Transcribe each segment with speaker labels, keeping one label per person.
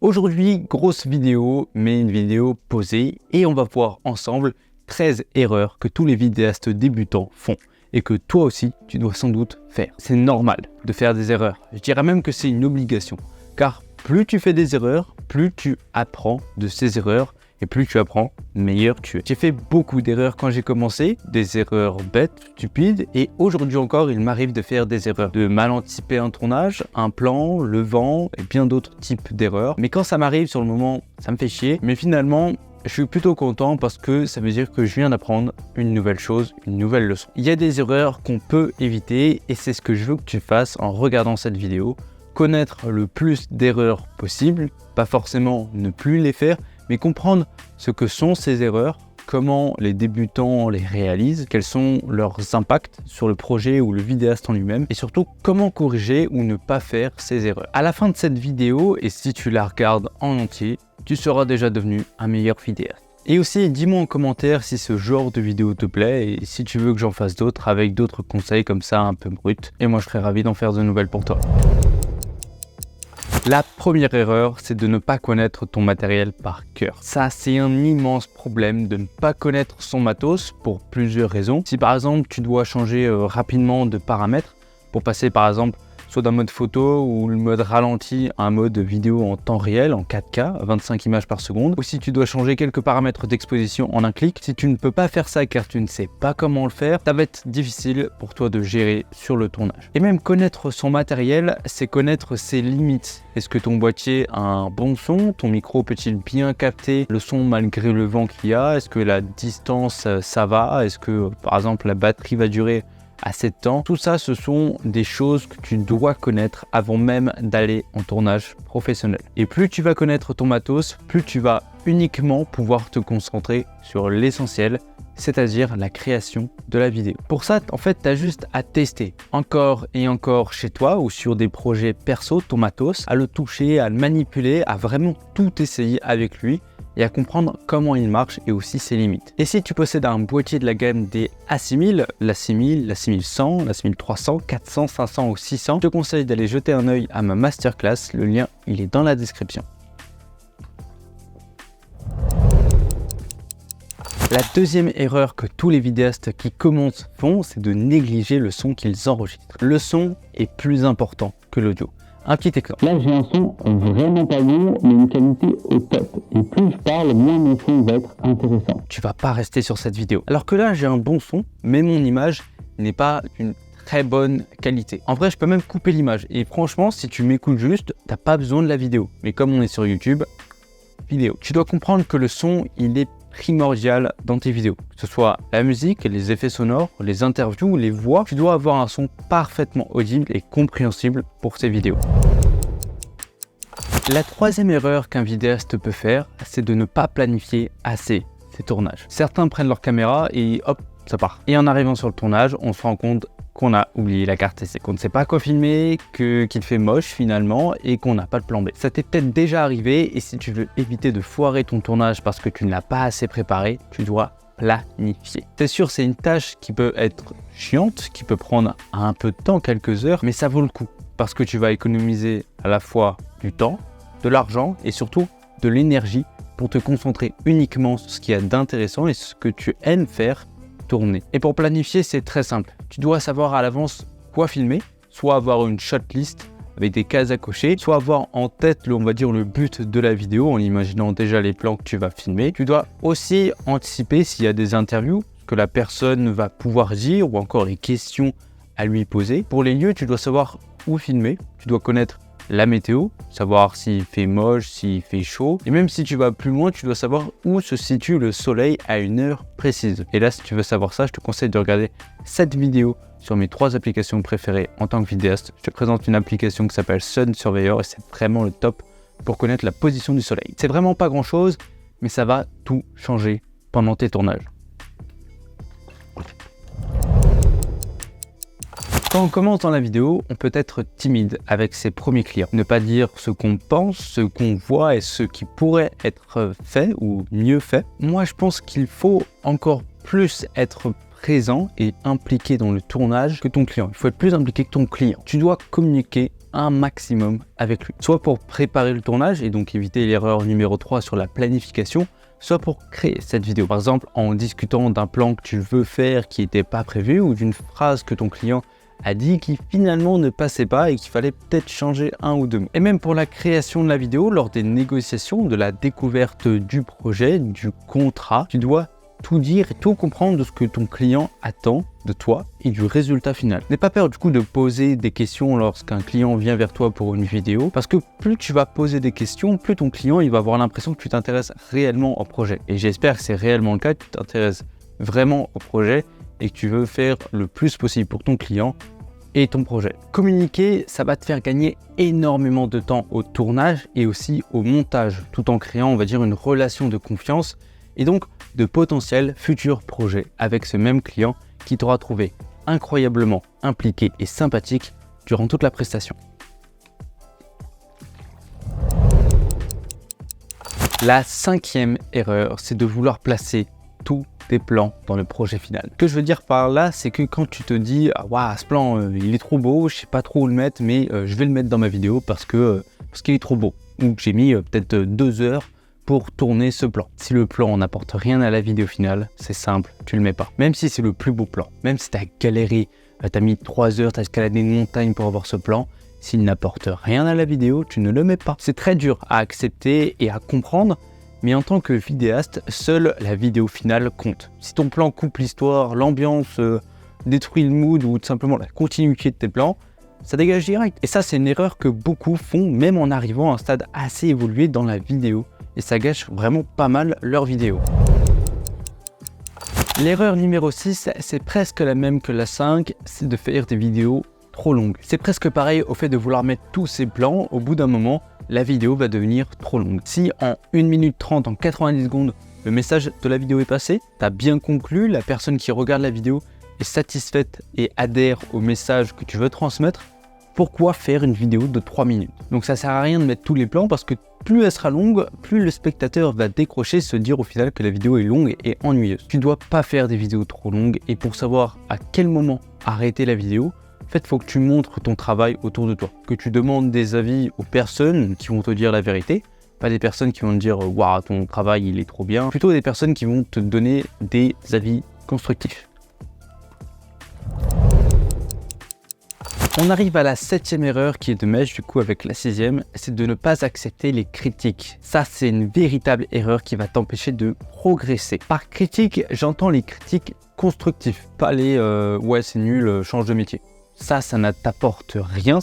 Speaker 1: Aujourd'hui, grosse vidéo, mais une vidéo posée et on va voir ensemble 13 erreurs que tous les vidéastes débutants font et que toi aussi, tu dois sans doute faire. C'est normal de faire des erreurs. Je dirais même que c'est une obligation, car plus tu fais des erreurs, plus tu apprends de ces erreurs et plus tu apprends, meilleur tu es. J'ai fait beaucoup d'erreurs quand j'ai commencé, des erreurs bêtes, stupides, et aujourd'hui encore, il m'arrive de faire des erreurs, de mal anticiper un tournage, un plan, le vent et bien d'autres types d'erreurs. Mais quand ça m'arrive sur le moment, ça me fait chier, mais finalement, je suis plutôt content parce que ça veut dire que je viens d'apprendre une nouvelle chose, une nouvelle leçon. Il y a des erreurs qu'on peut éviter et c'est ce que je veux que tu fasses en regardant cette vidéo. Connaître le plus d'erreurs possible, pas forcément ne plus les faire, mais comprendre ce que sont ces erreurs, comment les débutants les réalisent, quels sont leurs impacts sur le projet ou le vidéaste en lui-même, et surtout comment corriger ou ne pas faire ces erreurs. À la fin de cette vidéo, et si tu la regardes en entier, tu seras déjà devenu un meilleur vidéaste. Et aussi, dis-moi en commentaire si ce genre de vidéo te plaît et si tu veux que j'en fasse d'autres avec d'autres conseils comme ça un peu bruts. Et moi, je serai ravi d'en faire de nouvelles pour toi. La première erreur, c'est de ne pas connaître ton matériel par cœur. Ça, c'est un immense problème de ne pas connaître son matos pour plusieurs raisons. Si par exemple, tu dois changer rapidement de paramètres pour passer par exemple soit d'un mode photo ou le mode ralenti à un mode vidéo en temps réel, en 4K, 25 images par seconde, ou si tu dois changer quelques paramètres d'exposition en un clic, si tu ne peux pas faire ça car tu ne sais pas comment le faire, ça va être difficile pour toi de gérer sur le tournage. Et même connaître son matériel, c'est connaître ses limites. Est-ce que ton boîtier a un bon son? Ton micro peut-il bien capter le son malgré le vent qu'il y a? Est-ce que la distance, ça va? Est-ce que, par exemple, la batterie va durer assez de temps? Tout ça, ce sont des choses que tu dois connaître avant même d'aller en tournage professionnel. Et plus tu vas connaître ton matos, plus tu vas uniquement pouvoir te concentrer sur l'essentiel, c'est-à-dire la création de la vidéo. Pour ça, en fait, tu as juste à tester encore et encore chez toi ou sur des projets perso ton matos, à le toucher, à le manipuler, à vraiment tout essayer avec lui et à comprendre comment il marche et aussi ses limites. Et si tu possèdes un boîtier de la gamme des A6000, la 6000, la 6100, la 6300, 400, 500 ou 600, je te conseille d'aller jeter un œil à ma masterclass, le lien il est dans la description. La deuxième erreur que tous les vidéastes qui commencent font, c'est de négliger le son qu'ils enregistrent. Le son est plus important que l'audio. Un petit exemple.
Speaker 2: Là, j'ai un son vraiment pas bon, mais une qualité au top. Et plus je parle, moins mon son va être intéressant.
Speaker 1: Tu vas pas rester sur cette vidéo. Alors que là, j'ai un bon son, mais mon image n'est pas d'une très bonne qualité. En vrai, je peux même couper l'image. Et franchement, si tu m'écoutes juste, t'as pas besoin de la vidéo. Mais comme on est sur YouTube, vidéo. Tu dois comprendre que le son, il est primordial dans tes vidéos. Que ce soit la musique, les effets sonores, les interviews, les voix, tu dois avoir un son parfaitement audible et compréhensible pour ces vidéos. La troisième erreur qu'un vidéaste peut faire, c'est de ne pas planifier assez ses tournages. Certains prennent leur caméra et hop, ça part. Et en arrivant sur le tournage, on se rend compte qu'on a oublié la carte SD, qu'on ne sait pas quoi filmer, qu'il fait moche finalement et qu'on n'a pas de plan B. Ça t'est peut-être déjà arrivé et si tu veux éviter de foirer ton tournage parce que tu ne l'as pas assez préparé, tu dois planifier. C'est sûr, c'est une tâche qui peut être chiante, qui peut prendre un peu de temps, quelques heures, mais ça vaut le coup parce que tu vas économiser à la fois du temps, de l'argent et surtout de l'énergie pour te concentrer uniquement sur ce qu'il y a d'intéressant et ce que tu aimes faire, tourner. Et pour planifier, c'est très simple. Tu dois savoir à l'avance quoi filmer, soit avoir une shotlist avec des cases à cocher, soit avoir en tête, on va dire, le but de la vidéo en imaginant déjà les plans que tu vas filmer. Tu dois aussi anticiper s'il y a des interviews que la personne va pouvoir dire ou encore les questions à lui poser. Pour les lieux, tu dois savoir où filmer, tu dois connaître la météo, savoir s'il fait moche, s'il fait chaud. Et même si tu vas plus loin, tu dois savoir où se situe le soleil à une heure précise. Et là, si tu veux savoir ça, je te conseille de regarder cette vidéo sur mes 3 applications préférées en tant que vidéaste. Je te présente une application qui s'appelle Sun Surveyor et c'est vraiment le top pour connaître la position du soleil. C'est vraiment pas grand chose, mais ça va tout changer pendant tes tournages. Quand on commence dans la vidéo, on peut être timide avec ses premiers clients. Ne pas dire ce qu'on pense, ce qu'on voit et ce qui pourrait être fait ou mieux fait. Moi, je pense qu'il faut encore plus être présent et impliqué dans le tournage que ton client. Il faut être plus impliqué que ton client. Tu dois communiquer un maximum avec lui. Soit pour préparer le tournage et donc éviter l'erreur numéro 3 sur la planification, soit pour créer cette vidéo. Par exemple, en discutant d'un plan que tu veux faire qui n'était pas prévu ou d'une phrase que ton client a dit qui finalement ne passait pas et qu'il fallait peut-être changer un ou deux mots. Et même pour la création de la vidéo, lors des négociations, de la découverte du projet, du contrat, tu dois tout dire et tout comprendre de ce que ton client attend de toi et du résultat final. N'aie pas peur du coup de poser des questions lorsqu'un client vient vers toi pour une vidéo, parce que plus tu vas poser des questions, plus ton client il va avoir l'impression que tu t'intéresses réellement au projet. Et j'espère que c'est réellement le cas, que tu t'intéresses vraiment au projet et que tu veux faire le plus possible pour ton client et ton projet. Communiquer, ça va te faire gagner énormément de temps au tournage et aussi au montage, tout en créant, on va dire, une relation de confiance et donc de potentiels futurs projets avec ce même client qui t'aura trouvé incroyablement impliqué et sympathique durant toute la prestation. La 5e erreur, c'est de vouloir placer tous tes plans dans le projet final. Ce que je veux dire par là, c'est que quand tu te dis « Waouh, ce plan, il est trop beau, je sais pas trop où le mettre, mais je vais le mettre dans ma vidéo parce qu'il est trop beau. » Ou que j'ai mis peut-être 2 heures pour tourner ce plan. Si le plan n'apporte rien à la vidéo finale, c'est simple, tu le mets pas. Même si c'est le plus beau plan, même si tu as galéré, tu as mis 3 heures, tu as escaladé une montagne pour avoir ce plan, s'il n'apporte rien à la vidéo, tu ne le mets pas. C'est très dur à accepter et à comprendre, mais en tant que vidéaste, seule la vidéo finale compte. Si ton plan coupe l'histoire, l'ambiance, détruit le mood ou tout simplement la continuité de tes plans, ça dégage direct. Et ça, c'est une erreur que beaucoup font, même en arrivant à un stade assez évolué dans la vidéo. Et ça gâche vraiment pas mal leur vidéo. L'erreur numéro 6, c'est presque la même que la 5, c'est de faire des vidéos trop longues. C'est presque pareil au fait de vouloir mettre tous ces plans, au bout d'un moment, la vidéo va devenir trop longue. Si en 1 minute 30, en 90 secondes, le message de la vidéo est passé, tu as bien conclu, la personne qui regarde la vidéo est satisfaite et adhère au message que tu veux transmettre, pourquoi faire une vidéo de 3 minutes? Donc ça sert à rien de mettre tous les plans parce que plus elle sera longue, plus le spectateur va décrocher, se dire au final que la vidéo est longue et ennuyeuse. Tu ne dois pas faire des vidéos trop longues et pour savoir à quel moment arrêter la vidéo, en fait, il faut que tu montres ton travail autour de toi, que tu demandes des avis aux personnes qui vont te dire la vérité, pas des personnes qui vont te dire « Waouh, ton travail il est trop bien », plutôt des personnes qui vont te donner des avis constructifs. On arrive à la 7e erreur qui est de mèche du coup avec la 6e, c'est de ne pas accepter les critiques. Ça, c'est une véritable erreur qui va t'empêcher de progresser. Par critique, j'entends les critiques constructives, pas les ouais c'est nul, change de métier. Ça ne t'apporte rien,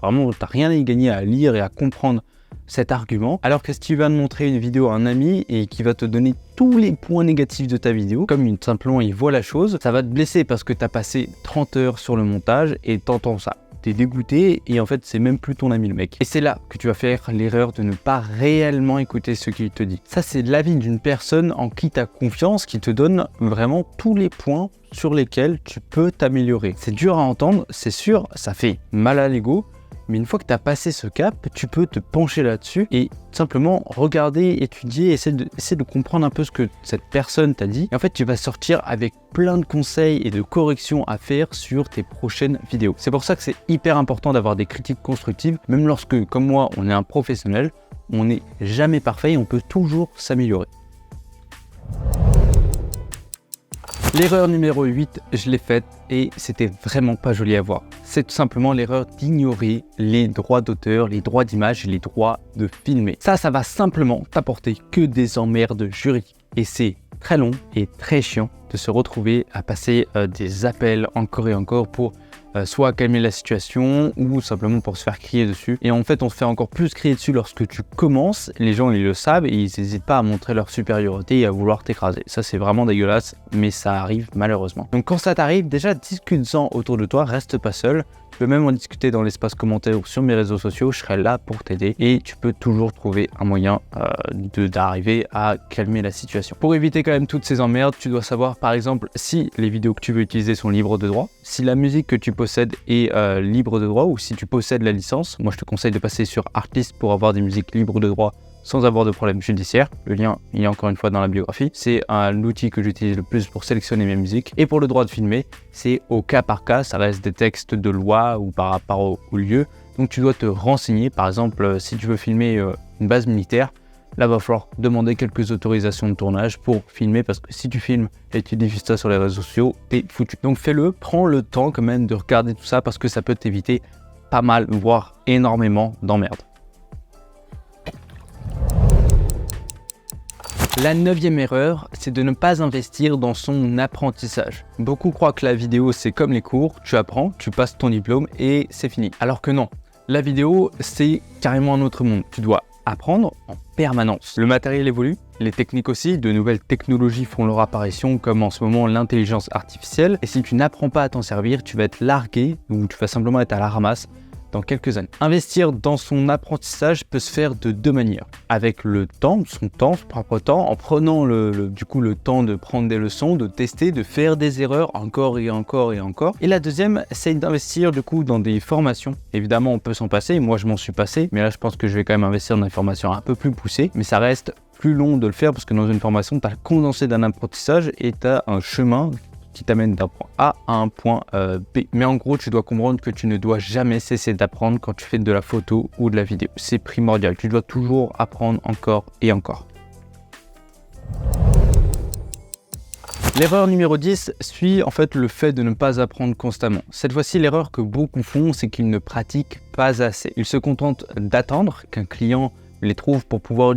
Speaker 1: vraiment t'as rien à y gagner à lire et à comprendre cet argument. Alors que si tu vas montrer une vidéo à un ami et qui va te donner tous les points négatifs de ta vidéo, comme simplement il voit la chose, ça va te blesser parce que tu as passé 30 heures sur le montage et t'entends ça. T'es dégoûté et en fait c'est même plus ton ami le mec. Et c'est là que tu vas faire l'erreur de ne pas réellement écouter ce qu'il te dit. Ça, c'est l'avis d'une personne en qui tu as confiance, qui te donne vraiment tous les points sur lesquels tu peux t'améliorer. C'est dur à entendre, c'est sûr, ça fait mal à l'ego, mais une fois que tu as passé ce cap, tu peux te pencher là-dessus et simplement regarder, étudier, essayer de comprendre un peu ce que cette personne t'a dit. Et en fait, tu vas sortir avec plein de conseils et de corrections à faire sur tes prochaines vidéos. C'est pour ça que c'est hyper important d'avoir des critiques constructives, même lorsque, comme moi, on est un professionnel, on n'est jamais parfait et on peut toujours s'améliorer. L'erreur numéro 8, je l'ai faite et c'était vraiment pas joli à voir. C'est tout simplement l'erreur d'ignorer les droits d'auteur, les droits d'image et les droits de filmer. Ça va simplement t'apporter que des emmerdes juridiques. Et c'est très long et très chiant de se retrouver à passer des appels encore et encore pour soit calmer la situation ou simplement pour se faire crier dessus. Et en fait, on se fait encore plus crier dessus lorsque tu commences. Les gens, ils le savent et ils n'hésitent pas à montrer leur supériorité et à vouloir t'écraser. Ça, c'est vraiment dégueulasse, mais ça arrive malheureusement. Donc quand ça t'arrive, déjà discute-en autour de toi, reste pas seul. Tu peux même en discuter dans l'espace commentaire ou sur mes réseaux sociaux, je serai là pour t'aider et tu peux toujours trouver un moyen d'arriver à calmer la situation. Pour éviter quand même toutes ces emmerdes, tu dois savoir par exemple si les vidéos que tu veux utiliser sont libres de droit, si la musique que tu possèdes est libre de droit ou si tu possèdes la licence. Moi je te conseille de passer sur Artlist pour avoir des musiques libres de droit sans avoir de problème judiciaire. Le lien il est encore une fois dans la biographie. C'est l'outil que j'utilise le plus pour sélectionner mes musiques. Et pour le droit de filmer, c'est au cas par cas, ça reste des textes de loi ou par rapport au lieu. Donc tu dois te renseigner, par exemple si tu veux filmer une base militaire, là va falloir demander quelques autorisations de tournage pour filmer, parce que si tu filmes et tu diffuses ça sur les réseaux sociaux, t'es foutu. Donc fais-le, prends le temps quand même de regarder tout ça, parce que ça peut t'éviter pas mal, voire énormément d'emmerdes. La 9e erreur, c'est de ne pas investir dans son apprentissage. Beaucoup croient que la vidéo c'est comme les cours, tu apprends, tu passes ton diplôme et c'est fini. Alors que non, la vidéo c'est carrément un autre monde. Tu dois apprendre en permanence. Le matériel évolue, les techniques aussi, de nouvelles technologies font leur apparition comme en ce moment l'intelligence artificielle. Et si tu n'apprends pas à t'en servir, tu vas être largué ou tu vas simplement être à la ramasse dans quelques années. Investir dans son apprentissage peut se faire de deux manières. Avec le temps, son propre temps, en prenant le temps de prendre des leçons, de tester, de faire des erreurs encore et encore et encore. Et la deuxième, c'est d'investir dans des formations. Évidemment, on peut s'en passer, moi je m'en suis passé, mais là je pense que je vais quand même investir dans des formations un peu plus poussées, mais ça reste plus long de le faire parce que dans une formation, tu as le condensé d'un apprentissage et tu as un chemin qui t'amène d'un point A à un point B. Mais en gros, tu dois comprendre que tu ne dois jamais cesser d'apprendre quand tu fais de la photo ou de la vidéo. C'est primordial. Tu dois toujours apprendre encore et encore. L'erreur numéro 10 suit en fait le fait de ne pas apprendre constamment. Cette fois-ci, l'erreur que beaucoup font, c'est qu'ils ne pratiquent pas assez. Ils se contentent d'attendre qu'un client les trouve pour pouvoir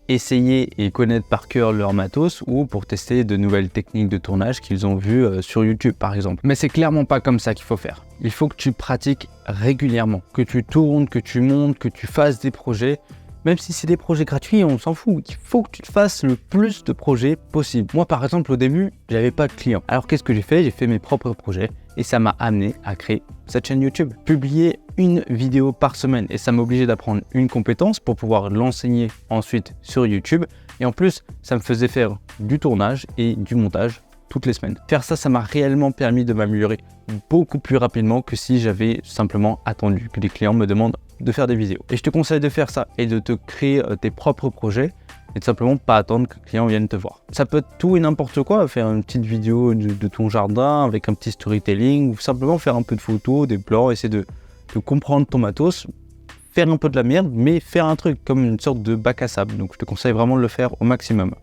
Speaker 1: essayer et connaître par cœur leur matos ou pour tester de nouvelles techniques de tournage qu'ils ont vues sur YouTube par exemple. Mais c'est clairement pas comme ça qu'il faut faire. Il faut que tu pratiques régulièrement, que tu tournes, que tu montes, que tu fasses des projets. Même si c'est des projets gratuits, on s'en fout. Il faut que tu fasses le plus de projets possible. Moi par exemple au début, j'avais pas de clients. Alors qu'est-ce que j'ai fait? J'ai fait mes propres projets et ça m'a amené à créer cette chaîne YouTube. Publier une vidéo par semaine et ça m'a obligé d'apprendre une compétence pour pouvoir l'enseigner ensuite sur YouTube. Et en plus, ça me faisait faire du tournage et du montage toutes les semaines. Faire ça, ça m'a réellement permis de m'améliorer beaucoup plus rapidement que si j'avais simplement attendu que les clients me demandent de faire des vidéos. Et je te conseille de faire ça et de te créer tes propres projets et de simplement pas attendre que le client vienne te voir. Ça peut être tout et n'importe quoi, faire une petite vidéo de ton jardin avec un petit storytelling ou simplement faire un peu de photos, des plans, essayer de comprendre ton matos, faire un peu de la merde, mais faire un truc comme une sorte de bac à sable. Donc je te conseille vraiment de le faire au maximum.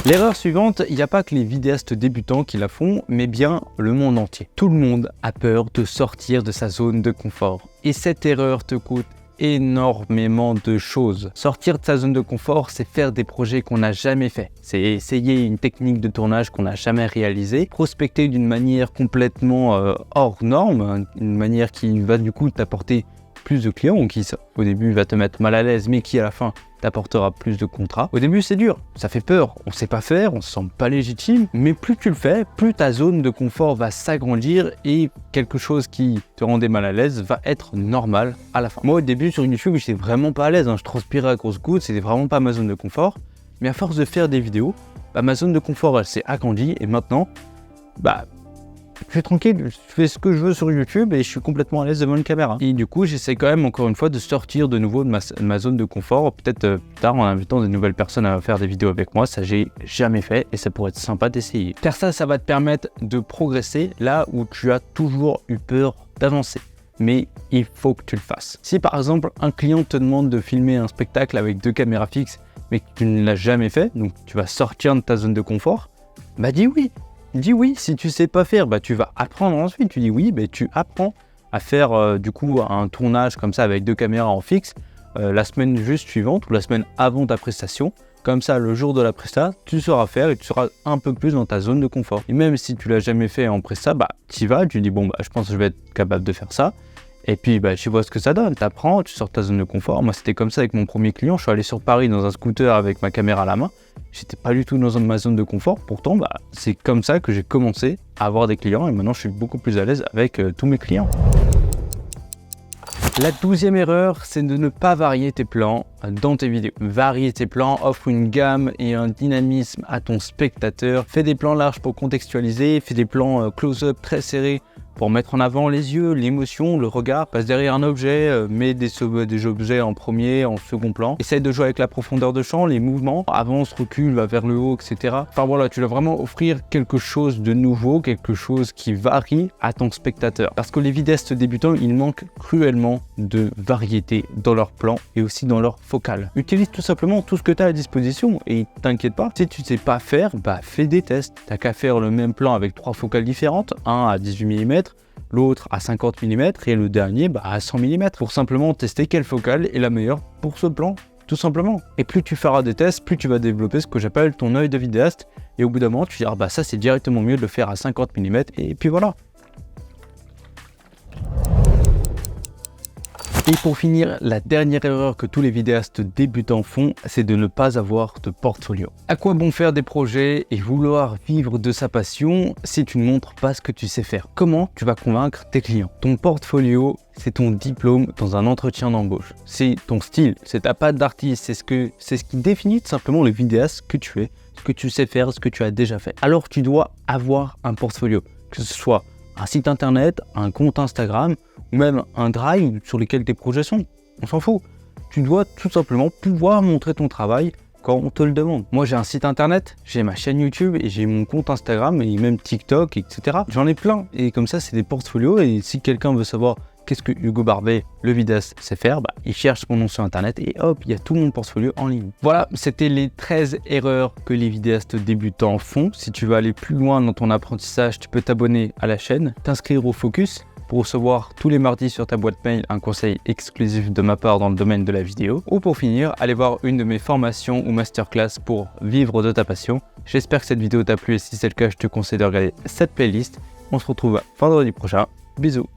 Speaker 1: L'erreur suivante, il n'y a pas que les vidéastes débutants qui la font, mais bien le monde entier. Tout le monde a peur de sortir de sa zone de confort. Et cette erreur te coûte énormément de choses. Sortir de sa zone de confort, c'est faire des projets qu'on n'a jamais fait. C'est essayer une technique de tournage qu'on n'a jamais réalisée, prospecter d'une manière complètement hors norme, une manière qui va t'apporter plus de clients ou qui au début va te mettre mal à l'aise mais qui à la fin t'apportera plus de contrats. Au début c'est dur, ça fait peur, on sait pas faire, on se sent pas légitime, mais plus tu le fais, plus ta zone de confort va s'agrandir et quelque chose qui te rendait mal à l'aise va être normal à la fin. Moi au début sur YouTube j'étais vraiment pas à l'aise, je transpirais à grosses gouttes, c'était vraiment pas ma zone de confort, mais à force de faire des vidéos, ma zone de confort elle s'est agrandie et maintenant je suis tranquille, je fais ce que je veux sur YouTube et je suis complètement à l'aise devant une caméra. Et du coup, j'essaie quand même encore une fois de sortir de nouveau de ma zone de confort, peut-être plus tard en invitant de nouvelles personnes à faire des vidéos avec moi. Ça, j'ai jamais fait et ça pourrait être sympa d'essayer. Faire ça, ça va te permettre de progresser là où tu as toujours eu peur d'avancer. Mais il faut que tu le fasses. Si par exemple, un client te demande de filmer un spectacle avec 2 caméras fixes, mais que tu ne l'as jamais fait, donc tu vas sortir de ta zone de confort, dis oui. Dis oui, si tu sais pas faire, tu vas apprendre ensuite. Tu dis oui, tu apprends à faire un tournage comme ça avec 2 caméras en fixe la semaine juste suivante ou la semaine avant ta prestation. Comme ça, le jour de la presta, tu sauras faire et tu seras un peu plus dans ta zone de confort. Et même si tu l'as jamais fait en presta, tu y vas, tu dis je pense que je vais être capable de faire ça. Et puis tu vois ce que ça donne, tu apprends, tu sors de ta zone de confort. Moi c'était comme ça avec mon premier client, je suis allé sur Paris dans un scooter avec ma caméra à la main. J'étais pas du tout dans ma zone de confort, pourtant c'est comme ça que j'ai commencé à avoir des clients et maintenant je suis beaucoup plus à l'aise avec tous mes clients. La 12e erreur, c'est de ne pas varier tes plans dans tes vidéos. Varier tes plans offre une gamme et un dynamisme à ton spectateur. Fais des plans larges pour contextualiser, fais des plans close-up très serrés pour mettre en avant les yeux, l'émotion, le regard. Passe derrière un objet, mets des objets en premier, en second plan. Essaye de jouer avec la profondeur de champ, les mouvements, avance, recule, va vers le haut, etc. Enfin voilà, tu dois vraiment offrir quelque chose de nouveau, quelque chose qui varie à ton spectateur. Parce que les vidéastes débutants, ils manquent cruellement de variété dans leur plan et aussi dans leur focale. Utilise tout simplement tout ce que tu as à disposition et t'inquiète pas, si tu sais pas faire, fais des tests. T'as qu'à faire le même plan avec 3 focales différentes, un à 18 mm, l'autre à 50 mm et le dernier à 100 mm pour simplement tester quelle focale est la meilleure pour ce plan, tout simplement. Et plus tu feras des tests, plus tu vas développer ce que j'appelle ton œil de vidéaste et au bout d'un moment tu diras ça c'est directement mieux de le faire à 50 mm et puis voilà. Et pour finir, la dernière erreur que tous les vidéastes débutants font, c'est de ne pas avoir de portfolio. À quoi bon faire des projets et vouloir vivre de sa passion si tu ne montres pas ce que tu sais faire? Comment tu vas convaincre tes clients? Ton portfolio, c'est ton diplôme dans un entretien d'embauche. C'est ton style, c'est ta patte d'artiste, c'est ce qui définit tout simplement le vidéaste que tu es, ce que tu sais faire, ce que tu as déjà fait. Alors tu dois avoir un portfolio, que ce soit un site internet, un compte Instagram ou même un drive sur lequel tes projets sont. On s'en fout. Tu dois tout simplement pouvoir montrer ton travail quand on te le demande. Moi j'ai un site internet, j'ai ma chaîne YouTube et j'ai mon compte Instagram et même TikTok, etc. J'en ai plein et comme ça c'est des portfolios et si quelqu'un veut savoir qu'est-ce que Hugo Barbet, le vidéaste, sait faire, il cherche mon nom sur internet et hop, il y a tout mon portfolio en ligne. Voilà, c'était les 13 erreurs que les vidéastes débutants font. Si tu veux aller plus loin dans ton apprentissage, tu peux t'abonner à la chaîne, t'inscrire au Focus pour recevoir tous les mardis sur ta boîte mail un conseil exclusif de ma part dans le domaine de la vidéo. Ou pour finir, aller voir une de mes formations ou masterclass pour vivre de ta passion. J'espère que cette vidéo t'a plu et si c'est le cas, je te conseille de regarder cette playlist. On se retrouve vendredi prochain. Bisous.